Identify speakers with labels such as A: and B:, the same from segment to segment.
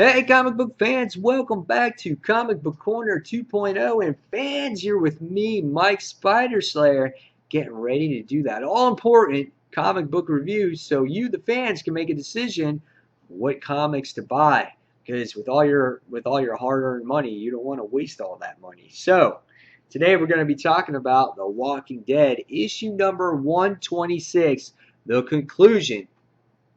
A: Hey, comic book fans, welcome back to Comic Book Corner 2.0. And fans, you're with me, Mike Spider Slayer, getting ready to do that all important comic book review so you, the fans, can make a decision what comics to buy. Because with all your hard-earned money, you don't want to waste all that money. So today we're going to be talking about The Walking Dead, issue number 126, the conclusion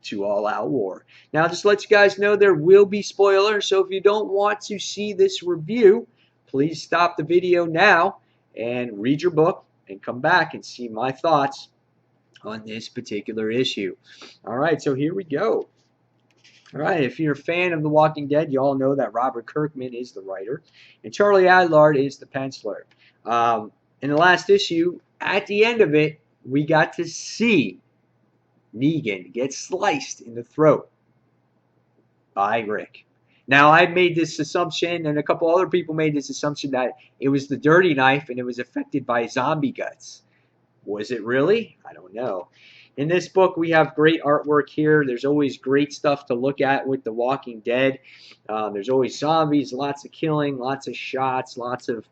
A: to All Out War. Now, just to let you guys know, there will be spoilers, so if you don't want to see this review, please stop the video now and read your book and come back and see my thoughts on this particular issue. All right, so here we go. All right, if you're a fan of The Walking Dead, you all know that Robert Kirkman is the writer and Charlie Adlard is the penciler. In the last issue, at the end of it, we got to see Negan gets sliced in the throat by Rick. Now, I made this assumption, and a couple other people made this assumption that it was the dirty knife and it was affected by zombie guts. Was it really? I don't know. In this book, we have great artwork here. There's always great stuff to look at with The Walking Dead. There's always zombies, lots of killing, lots of shots, lots of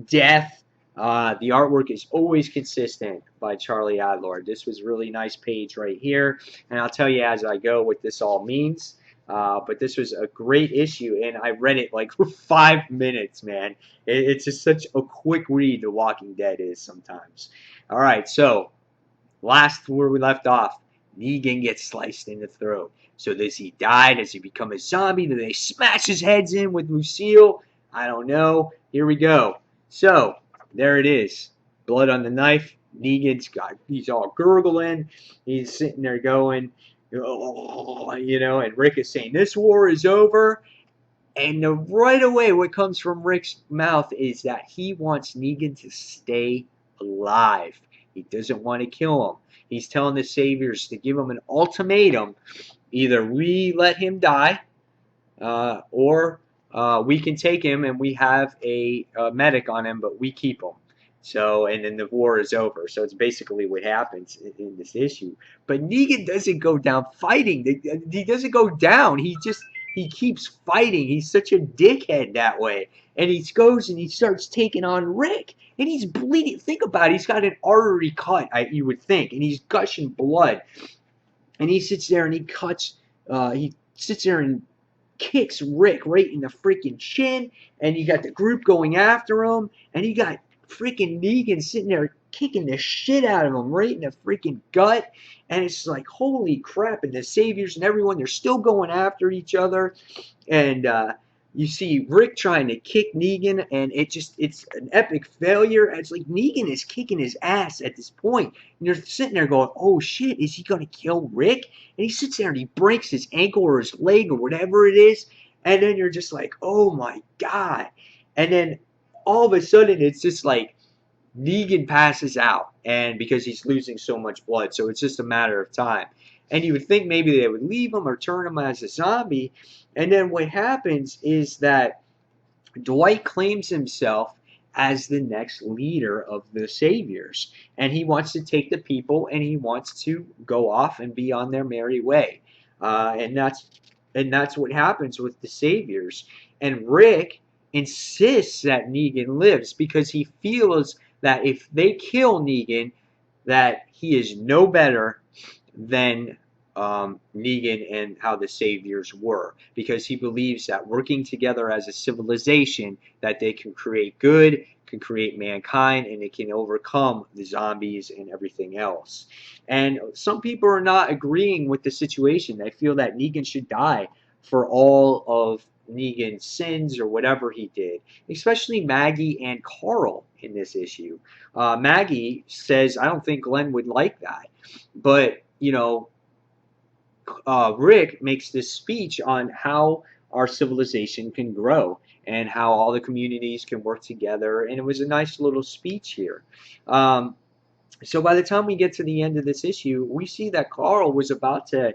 A: death. The artwork is always consistent by Charlie Adlard. This was a really nice page right here, and I'll tell you as I go what this all means. But this was a great issue, and I read it like for 5 minutes, man. It's just such a quick read, The Walking Dead is sometimes. All right, so last where we left off, Negan gets sliced in the throat. So does he die? Does he become a zombie? Do they smash his heads in with Lucille? I don't know. Here we go. So there it is. Blood on the knife. He's all gurgling. He's sitting there going, oh, and Rick is saying, this war is over. And right away, what comes from Rick's mouth is that he wants Negan to stay alive. He doesn't want to kill him. He's telling the Saviors to give him an ultimatum. Either we let him die, or we can take him and we have a medic on him, but we keep him. So, and then the war is over. So it's basically what happens in this issue. But Negan doesn't go down fighting. He doesn't go down. He keeps fighting. He's such a dickhead that way. And he goes and he starts taking on Rick. And he's bleeding. Think about it. He's got an artery cut, you would think. And he's gushing blood. And he sits there and he sits there and kicks Rick right in the freaking chin. And you got the group going after him. And you got freaking Negan sitting there kicking the shit out of him right in the freaking gut. And it's like, holy crap. And the Saviors and everyone, they're still going after each other. And you see Rick trying to kick Negan, and it's an epic failure. It's like Negan is kicking his ass at this point. And you're sitting there going, oh shit, is he going to kill Rick? And he sits there and he breaks his ankle or his leg or whatever it is. And then you're just like, oh my God. And then all of a sudden, it's just like Negan passes out, and because he's losing so much blood, so it's just a matter of time. And you would think maybe they would leave him or turn him as a zombie. And then what happens is that Dwight claims himself as the next leader of the Saviors, and he wants to take the people and he wants to go off and be on their merry way. And that's what happens with the Saviors. And Rick insists that Negan lives because he feels that if they kill Negan, that he is no better than Negan and how the Saviors were, because he believes that working together as a civilization, that they can create good, can create mankind, and it can overcome the zombies and everything else. And some people are not agreeing with the situation. They feel that Negan should die for all of Negan's sins or whatever he did, especially Maggie and Carl in this issue. Maggie says, I don't think Glenn would like that. But, Rick makes this speech on how our civilization can grow and how all the communities can work together. And it was a nice little speech here. So by the time we get to the end of this issue, we see that Carl was about to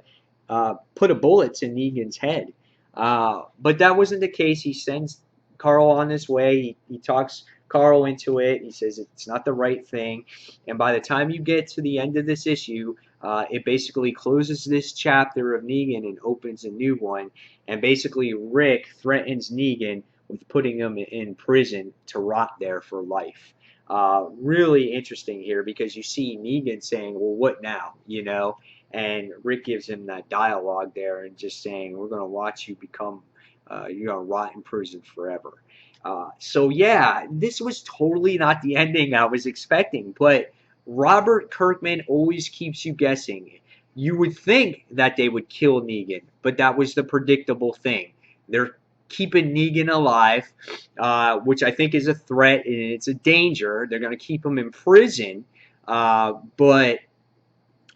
A: put a bullet to Negan's head. But that wasn't the case. He sends Carl on his way. He talks Carl into it. He says it's not the right thing. And by the time you get to the end of this issue, It basically closes this chapter of Negan and opens a new one. And basically, Rick threatens Negan with putting him in prison to rot there for life. Really interesting here because you see Negan saying, "Well, what now?" And Rick gives him that dialogue there and just saying, "We're going to watch you become, you're going to rot in prison forever." So yeah, this was totally not the ending I was expecting, but Robert Kirkman always keeps you guessing. You would think that they would kill Negan, but that was the predictable thing. They're keeping Negan alive, which I think is a threat and it's a danger. They're going to keep him in prison, but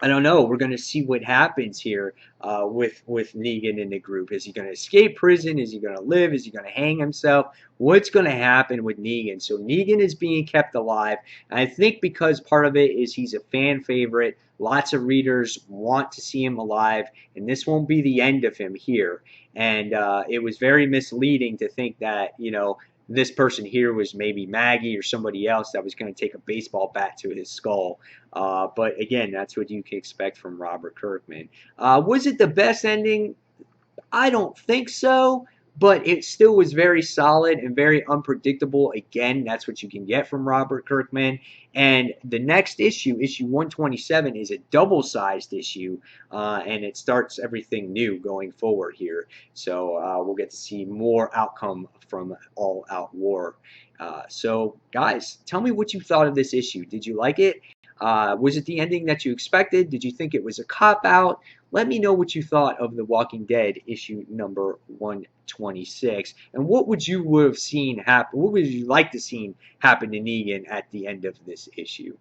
A: I don't know. We're going to see what happens here with Negan in the group. Is he going to escape prison? Is he going to live? Is he going to hang himself? What's going to happen with Negan? So Negan is being kept alive. And I think because part of it is he's a fan favorite. Lots of readers want to see him alive, and this won't be the end of him here. And it was very misleading to think that this person here was maybe Maggie or somebody else that was going to take a baseball bat to his skull. But again, that's what you can expect from Robert Kirkman. Was it the best ending? I don't think so, but it still was very solid and very unpredictable. Again, that's what you can get from Robert Kirkman. And the next issue, issue 127, is a double-sized issue, and it starts everything new going forward here. So we'll get to see more outcome from All Out War. So, guys, tell me what you thought of this issue. Did you like it? Was it the ending that you expected? Did you think it was a cop-out? Let me know what you thought of The Walking Dead issue number 126. And what would you have seen happen? What would you like to see happen to Negan at the end of this issue?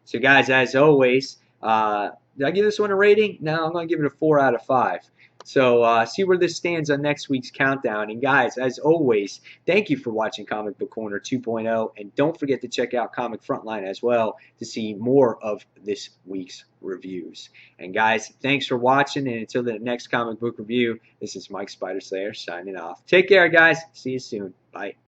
A: So, guys, as always, did I give this one a rating? No, I'm going to give it a 4 out of 5. So see where this stands on next week's countdown. And guys, as always, thank you for watching Comic Book Corner 2.0. And don't forget to check out Comic Frontline as well to see more of this week's reviews. And guys, thanks for watching. And until the next comic book review, this is Mike Spider Slayer signing off. Take care, guys. See you soon. Bye.